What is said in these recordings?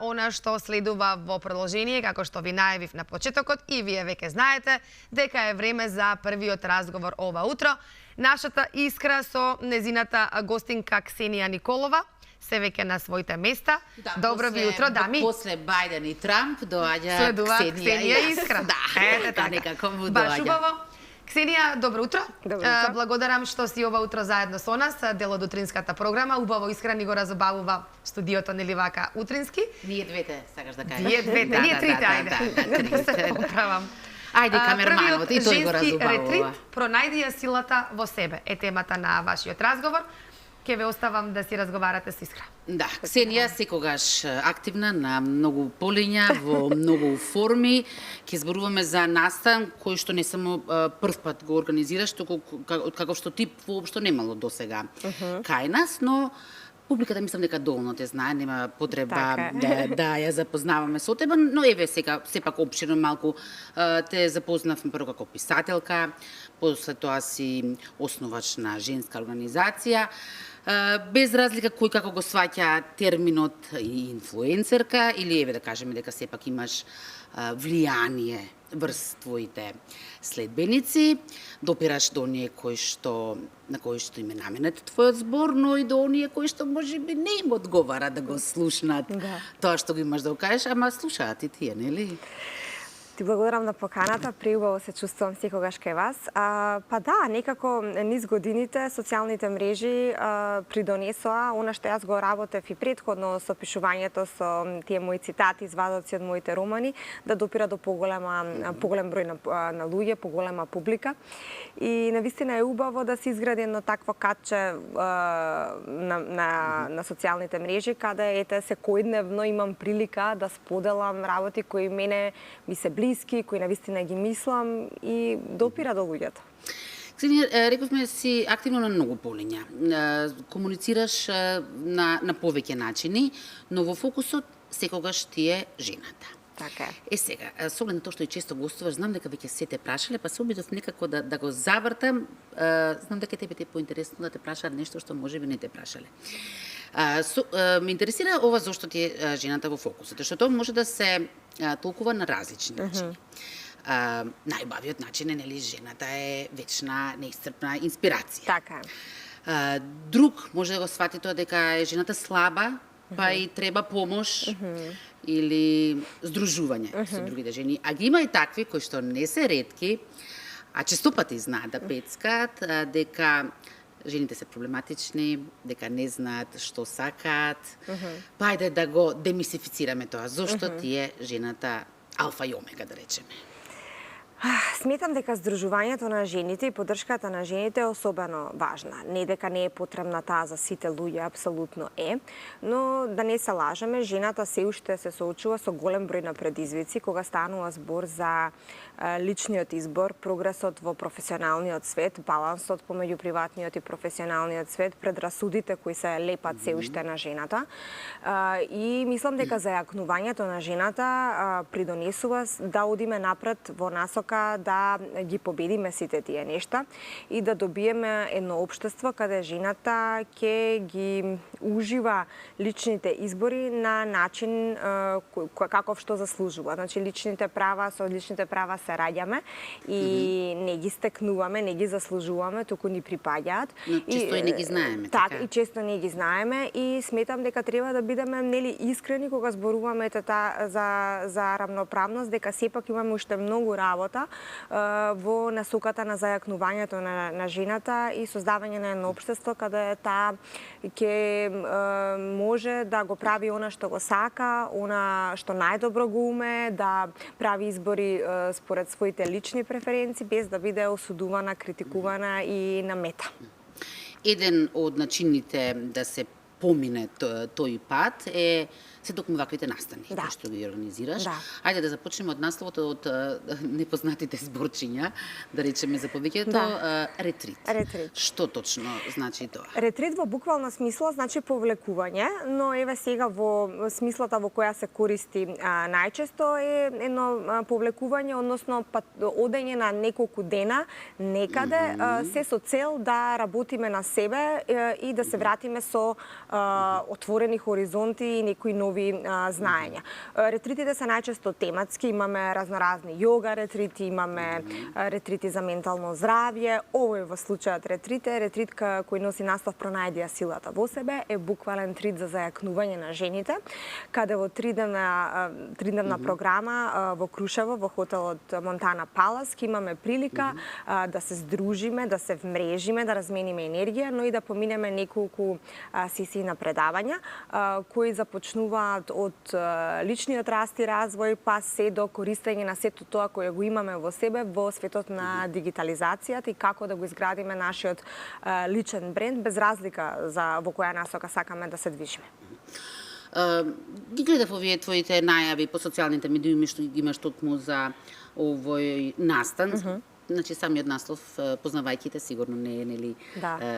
она што следува во продолжение, како што ви најавив на почетокот и вие веќе знаете дека е време за првиот разговор ова утро. Нашата искра со незината гостинка Ксенија Николова се веќе на своите места. Добро ви утро, дами. После Бајден и Трамп доаѓа следува Ксенија Искра. Да, ете така. Некако му доаѓа. Баш убаво. Ксенија, добро утро. Добро утро. Благодарам што си ова утро заедно со нас, дел од утринската програма. Убаво Искра ни го разобавува студиото, нели вака, утрински. Ние двете, сакаш да кажеш. Ние двете, ние трите, ајде. Да, се поправам. Ајде, камерманот, и тој го разобавува. Првиот женски ретрит, пронајди ја силата во себе, е темата на вашиот разговор. Ке ве оставам да си разговарате со Искра. Да, Ксенија секогаш активна на многу полиња, во многу форми. Ке зборуваме за настан кој што не само прв пат го организираш, туку како што ти воопшто немало досега кај нас, но публиката мислам дека доволно те знае, нема потреба да ја запознаваме со тебе, но еве сега сепак опширно малку те запознавме прво како писателка, после тоа си основач на женска организација, без разлика кој како го сваќа терминот инфлуенцерка или еве да кажеме дека сепак имаш влијание врз твоите следбеници, допираш до оние на кои што им е наменет твојот збор, но и до оние кои што можеби не им одговара да го слушнат тоа што го имаш да го кажеш, ама слушаат и тие, нели? Ти благодарам на поканата, приубаво се чувствувам секогаш кај вас. Па да, некако низ годините социјалните мрежи придонесоа она што јас го работев и претходно со пишувањето со тие мои цитати, извадоци од моите романи, да допира до поголем број на луѓе, поголема публика. И навистина е убаво да се изгради едно такво катче на социјалните мрежи, каде ете секојдневно имам прилика да споделам работи кои мене ми се блиски, кои навистина ги мислам и допира до луѓето. Ксенија, рековме си активно на многу полиња. Комуницираш на повеќе начини, но во фокусот секогаш ти е жената. Така е. Сега, со оглед на тоа што и често гостуваш, знам дека веќе се те прашале, па се обидов некако да го завртам. Знам дека тебе те поинтересно да те прашаат нешто што можеби не те прашале. Ме интересира ова зошто ти е жената во фокусот, што тоа може да се толкува на различни начини. Најбавиот начин е, нели, жената е вечна, неисцрпна инспирација. Така е. Друг може да го свати тоа дека е жената слаба, па и треба помош или здружување со другите жени. А ги има и такви кои што не се ретки, а често пати знаат да пецкаат, дека жените се проблематични, дека не знаат што сакаат. Па ајде да го демисифицираме тоа. Зошто ти е жената алфа и омега, да речеме? Сметам дека здружувањето на жените и поддршката на жените е особено важна. Не дека не е потребна таа за сите луѓе, апсолутно е, но да не се лажеме, жената се уште се соочува со голем број на предизвици кога станува збор за личниот избор, прогресот во професионалниот свет, балансот помеѓу приватниот и професионалниот свет, предрасудите кои се лепат се уште на жената. И мислам дека зајакнувањето на жената придонесува да одиме напред во насока да ги победиме сите тие нешта и да добиеме едно општество каде жената ќе ги ужива личните избори на начин каков што заслужува. Значи личните права, со личните права се раѓаме и не ги стекнуваме, не ги заслужуваме, туку ни припаѓаат. Но често и не ги знаеме, така. И често не ги знаеме и сметам дека треба да бидеме нели искрени кога зборуваме за рамноправност, дека сепак имаме уште многу работа во насоката на зајакнувањето на жената и создавање на едно општество каде таа ќе може да го прави она што го сака, она што најдобро го уме, да прави избори според своите лични преференции, без да биде осудувана, критикувана и намета. Еден од начините да се помине тој пат е се токму ваквите настани кои што ги организираш. Ајде да започнеме од насловот, од непознатите зборчиња, да речеме за повеќето, ретрит. Што точно значи тоа? Ретрит во буквална смисла значи повлекување, но еве сега во смислата во која се користи најчесто е едно повлекување, односно одење на неколку дена некаде, се со цел да работиме на себе и да се вратиме со отворени хоризонти и некои нови нови знаења. Ретритите се најчесто тематски, имаме разноразни јога ретрити, имаме ретрити за ментално здравје. Овој во случајот ретрит кој носи наслов Пронајди ја силата во себе, е буквален трит за зајакнување на жените, каде во тридневна програма во Крушево, во хотелот Монтана Палас, имаме прилика да се здружиме, да се вмрежиме, да размениме енергија, но и да поминеме неколку сесии на предавања, кои започнуваат од личниот раст и развој, па се до користење на сето тоа кое го имаме во себе во светот на дигитализацијата и како да го изградиме нашиот личен бренд, без разлика во која насока сакаме да се движиме. Ги гледав овие твоите најави по социјалните медиуми што ги имаш токму за овој настан. Значи, самиот наслов, познавајќите, сигурно не е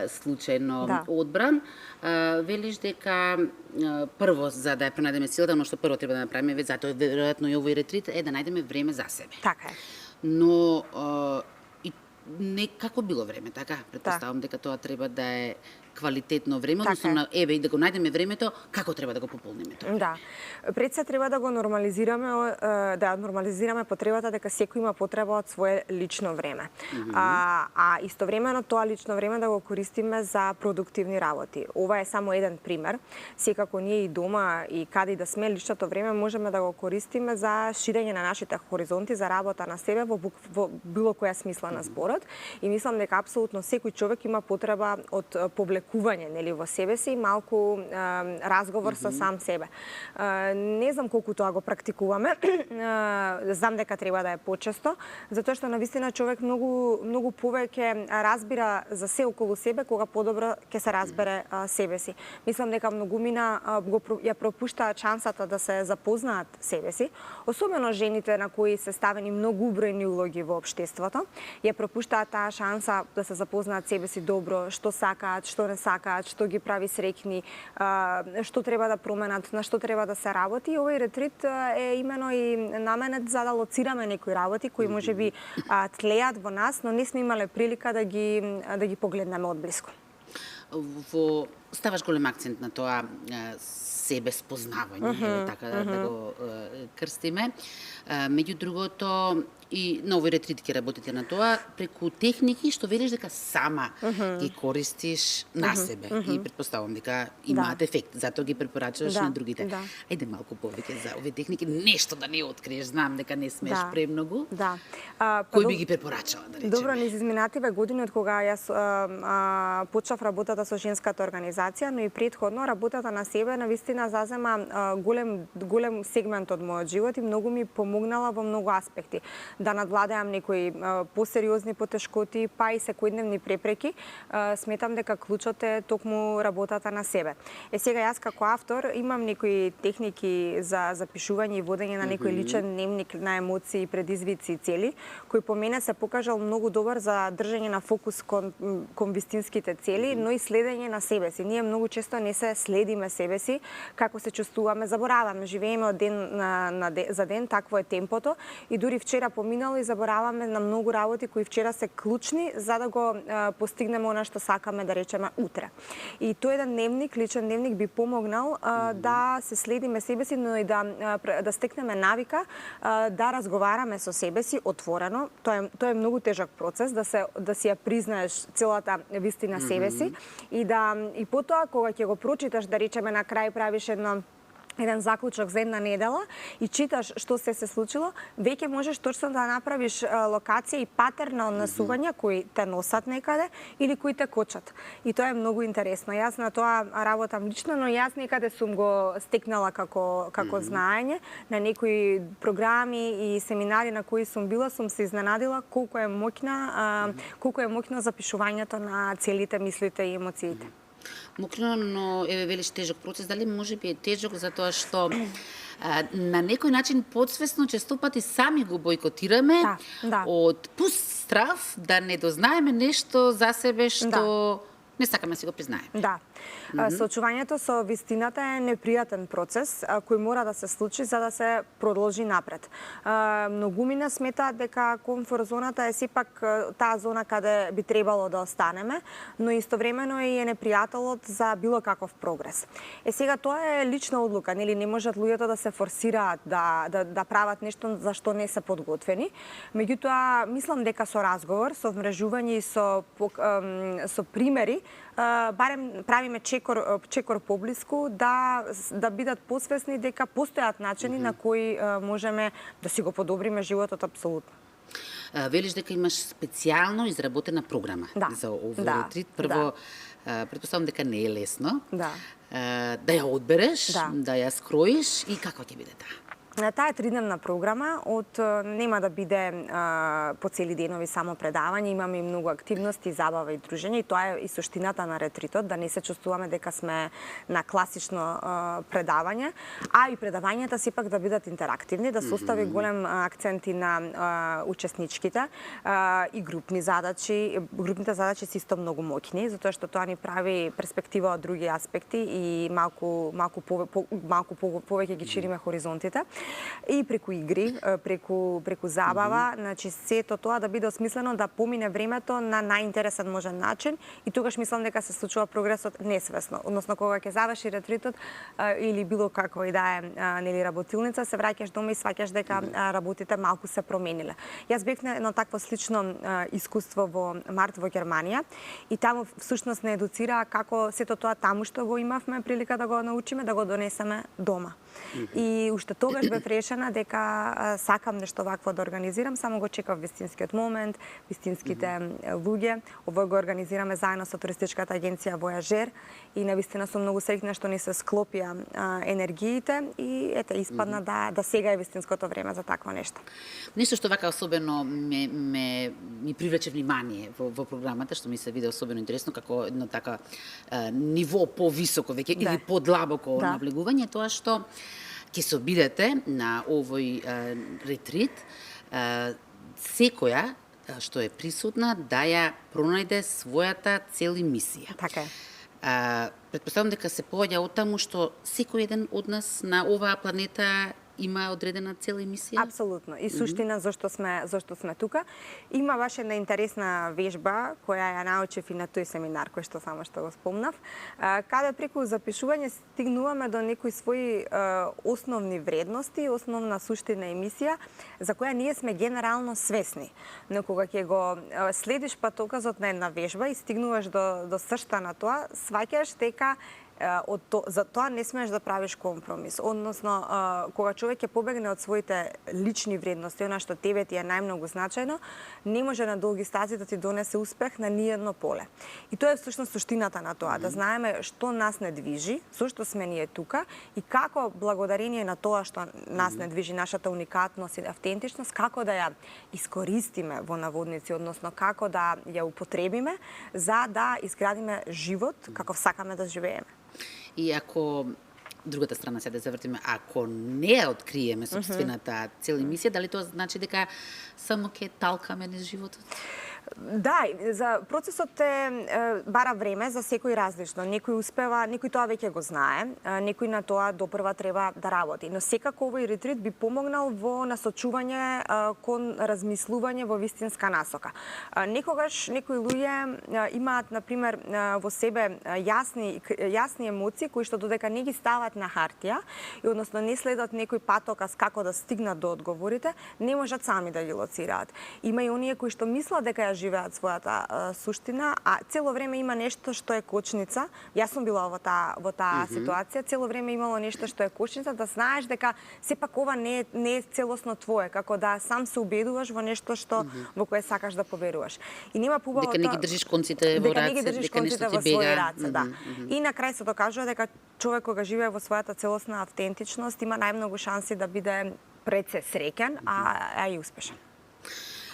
случајно одбран. Велиш дека прво, за да ја пронајдеме силата, но што прво треба да направиме, затоа веројатно и овој ретрит е да најдеме време за себе. Така е. Но не како било време, така? Претпоставам дека тоа треба да е квалитетно време, односно еве и да го најдеме времето, како треба да го пополниме тоа? Да. Пред се треба да го нормализираме потребата дека секој има потреба од свое лично време. А истовремено тоа лично време да го користиме за продуктивни работи. Ова е само еден пример. Секако ние и дома и каде и да сме, личното време можеме да го користиме за ширење на нашите хоризонти, за работа на себе во било која смисла на зборот. И мислам дека апсолутно секој човек има потреба од повлекување, нели, во себе си и малку разговор со сам себе. Не знам колку тоа го практикуваме. Знам дека треба да е почесто, затоа што навистина човек многу повеќе разбира за се околу себе кога подобро ќе се разбере себе си. Мислам дека многумина ја пропуштаат шансата да се запознаат себе си, особено жените на кои се ставени многу убројни улоги во општеството, ја пропуштаат таа шанса да се запознаат себе си добро, што сакаат, што не сакаат, што ги прави среќни, што треба да променат, на што треба да се работи. И овој ретрит е имено и наменет за да лоцираме некои работи кои можеби тлеат во нас, но не сме имале прилика да ги погледнеме одблиску. Ставаш голем акцент на тоа себе спознавање, така да го крстиме. Меѓу другото, и на овој ретрит ќе работите на тоа преку техники што велиш дека сама ги користиш на себе и претпоставувам дека имаат ефект, затоа ги препорачуваш на другите. Ајде малку повеќе за овие техники, нешто да не откриеш, знам дека не смееш премногу. Кој би ги препорачала, да речеме? Добро, низ изминативе години од кога јас почнав работата со женската организација, но и претходно работата на себе навистина зазема голем сегмент од мојот живот и многу ми помогнала во многу аспекти. Да надвладеам некои посериозни потешкоти, па и секојдневни препреки, сметам дека клучот е токму работата на себе. Сега јас како автор имам некои техники за запишување и водење на некој личен дневник на емоции, предизвици и цели, кој по мене се покажал многу добар за држање на фокус кон вистинските цели, но и следење на себе си. Ние многу често не се следиме себе си, како се чувствуваме, забораваме, живееме од ден за ден, такво е темпото и дури вчера поминало и забораваме на многу работи кои вчера се клучни за да го постигнеме она што сакаме да речеме утре. И тој еден дневник, личен дневник би помогнал да се следиме себе си, но и да стекнеме навика да разговараме со себе си отворено. Тоа е многу тежок процес да си ја признаеш целата вистина себе си и потоа кога ќе го прочиташ, да речеме на крај правиш еден заклучок за една недела и читаш што се случило, веќе можеш точно да направиш локација и патерн на однесувања кои те носат некаде или кои те кочат. И тоа е многу интересно. Јас на тоа работам лично, но јас некаде сум го стекнала како знаење на некои програми и семинари на кои сум била, сум се изненадила колку е моќно запишувањето на целите, мислите и емоциите. Мокрино, но еве велиш тежок процес, дали можеби е тежок затоа што на некој начин подсвесно често пати сами го бойкотираме од страв да не дознаеме нешто за себе што не сакаме да си го признаеме. Да. Соочувањето со вистината е непријатен процес кој мора да се случи за да се продолжи напред. Многумина сметаат дека комфорт зоната е сепак таа зона каде би требало да останеме, но истовремено и е непријателот за било каков прогрес. Сега тоа е лична одлука, нели не можат луѓето да се форсираат да прават нешто за што не се подготвени. Меѓутоа мислам дека со разговор, со вмрежување и со примери барем правиме чекор поблиску да бидат посвесни дека постојат начини на кои можеме да си го подобриме животот апсолутно. Велиш дека имаш специјално изработена програма за овој ретрит. Прво, претпоставам дека не е лесно да ја одбереш, да ја скроиш и каква ќе биде таа? Таа е 3-дневна програма, нема да биде по цели денови само предавање, имаме и многу активности, забава и дружење и тоа е и суштината на ретритот, да не се чувствуваме дека сме на класично предавање, а и предавањата сепак да бидат интерактивни, да се остави голем акцент и на учесничките и групни задачи. Групните задачи се исто многу моќни, затоа што тоа ни прави перспектива од други аспекти и малку повеќе ги шириме хоризонтите. И преку игри, преку забава, значи сето тоа да биде осмислено да помине времето на најинтересен можен начин и тогаш мислам дека се случува прогресот несвесно, односно кога ќе заврши ретритот или било каква и да е нели работилница, се враќаш дома и сваќаш дека работите малку се промениле. Јас бев на едно такво слично искуство во март во Германија и таму всушност не едуцираа како сето тоа таму што го имавме прилика да го научиме да го донесеме дома. И уште тогаш бев решена дека сакам нешто вакво да организирам, само го чекав вистинскиот момент, вистинските луѓе. Ово го организираме заедно со туристичката агенција Војажер и навистина сум многу среќна што ни се склопија енергиите и ете испадна да сега е вистинското време за такво нешто. Нешто што вака особено ми привлече внимание во програмата, што ми се виде особено интересно како едно така ниво повисоко веќе или подлабоко навлегување, тоа што ќе се обидете на овој ретрит, секоја што е присутна да ја пронајде својата цел и мисија. Така е. Претпоставам дека се поаѓа од таму што секој еден од нас на оваа планета има одредена цел и мисија? Апсолутно. И суштина зошто сме тука. Има баш една интересна вежба која ја научив и на тој семинар кој што само што го спомнав, каде преку запишување стигнуваме до некои своји основни вредности, основна суштина и мисија за која ние сме генерално свесни. Но кога ќе го следиш патоказот на една вежба и стигнуваш до сршта на тоа, сваќаш дека за тоа не смееш да правиш компромис. Односно, кога човек ќе побегне од своите лични вредности, она што тебе ти е најмногу значајно, не може на долги стази да ти донесе успех на ниедно поле. И тоа е всушност суштината на тоа, да знаеме што нас не движи, зошто сме ние тука и како благодарение на тоа што нас не движи, нашата уникатност и автентичност, како да ја искористиме во наводници, односно како да ја употребиме за да изградиме живот каков сакаме да живееме. И ако другата страна се да завртиме, ако не ја откриеме собствената цел и мисија, дали тоа значи дека само ќе талкаме низ животот? Да, за процесот бара време за секој различно. Некој успева, некој тоа веќе го знае, некој на тоа допрва треба да работи. Но секако овој ретрит би помогнал во насочување кон размислување во вистинска насока. Некогаш некои луѓе имаат, например, во себе јасни емоции кои што додека не ги стават на хартија и односно не следат некој патоказ како да стигнат до одговорите, не можат сами да ги лоцираат. Има и оние кои што мислат дека ја живеат својата суштина, а цело време има нешто што е кочница. Јас сум била во таа ситуација, цело време имало нешто што е кочница, да знаеш дека сепак ова не е целосно твое, како да сам се убедуваш во нешто што во кое сакаш да поверуваш. И нема побаво дека не ги држиш конците во раце, дека нешто ти бега. И на крај се докажува дека човек кога живее во својата целосна автентичност има најмногу шанси да биде пред се среќен, а и успешен.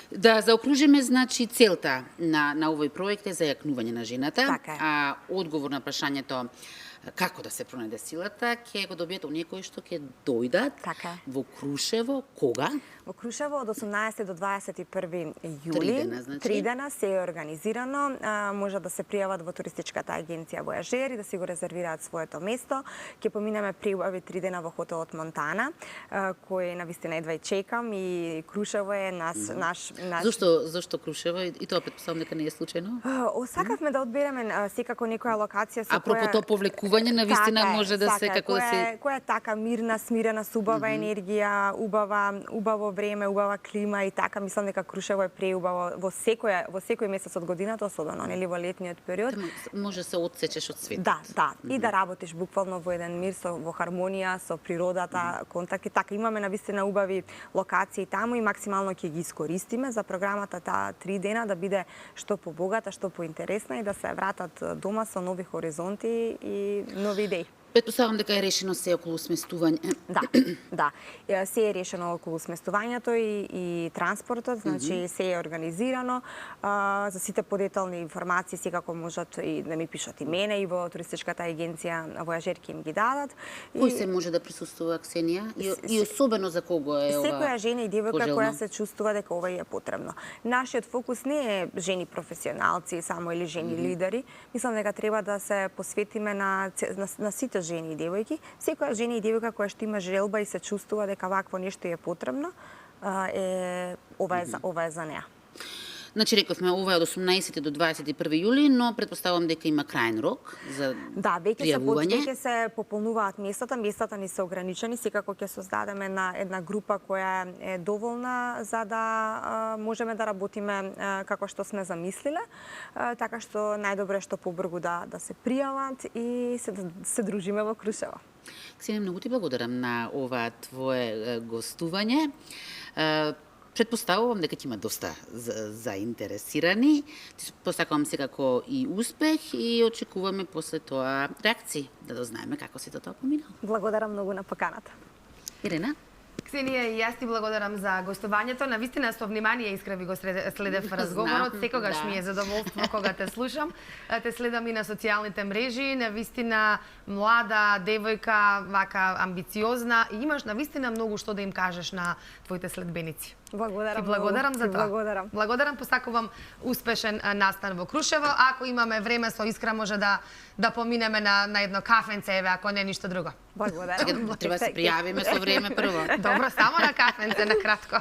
Да заокружиме, значи, целта на овој проект е зајакнување на жената, така е. А одговор на прашањето како да се пронајде силата, ќе го добиете оние кои што ќе дојдат Така е. во Крушево, кога? Во Крушево од 18 до 21 јули. 3 дена, значи. 3 дена се е организирано. Може да се пријават во туристичката агенција Војажер и да си го резервираат своето место. Ќе поминеме пријави 3 дена во хотелот Монтана, кој навистина едва и чекам, и Крушево е наш. Зошто Крушево? И тоа претпоставам дека не е случајно. Сакавме да одбереме секако некоја локација со Апропо која... тоа повлекување, навистина може да се како да се... Која е така мирна, смирена, со убава енергија, убаво време, убава клима и така. Мислам дека Крушево е преубаво во секој месец од годината, особено нели во летниот период. Може се отсечеш од светот. Да, и да работиш буквално во еден мир, во хармонија со природата, контакти. Така имаме навистина убави локации таму и максимално ќе ги искористиме за програмата таа 3 дена да биде што побогата, што поинтересна и да се вратат дома со нови хоризонти и нови идеи. Претпоставам дека е решено се околу сместување. Да. Се е решено околу сместувањето и транспортот, значи се е организирано. За сите подетални информации секако можат и да ми пишат и мене и во туристичката агенција Војажер ќе им ги дадат. Кој се може да присуствува, Ксенија? И особено за кого е ова? Секоја жена и девојка пожелно? која се чувствува дека ова е потребно. Нашиот фокус не е жени професионалци само или жени лидери. Мислам дека треба да се посветиме на сите жени и девојки. Секоја жена и девојка која што има желба и се чувствува дека вакво нешто е потребно, ова е за неа. Значи, рековме, ова е од 18 до 21 јули, но предпоставам дека има крајен рок за пријавување. Веќе се пополнуваат местата. Местата ни се ограничени. Секако ќе создадеме една група која е доволна за да можеме да работиме како што сме замислиле. Така што најдобро е што побргу да се пријават и се дружиме во Крушево. Ксенија, многу ти благодарам на ова твое гостување. Предпоставувам дека ќе има доста заинтересирани. Ти посакувам секако и успех и очекуваме после тоа реакции, да дознаеме како се тоа поминало. Благодарам многу на поканата. Ирена? Ксенија, и јас ти благодарам за гостувањето. Навистина со внимание Искра ви го следев разговорот. Секогаш ми е задоволство кога те слушам. Те следам и на социјалните мрежи. Навистина млада девојка, вака амбициозна и имаш навистина многу што да им кажеш на твоите следбеници. Благодарам. Ти благодарам за тоа. Благодарам. Посакувам успешен настан во Крушево. Ако имаме време со Искра може да поминеме на едно кафенце, еве, ако не ништо друго. Благодарам. Треба да се пријавиме со време прво. Добро, само на кафенце, на кратко.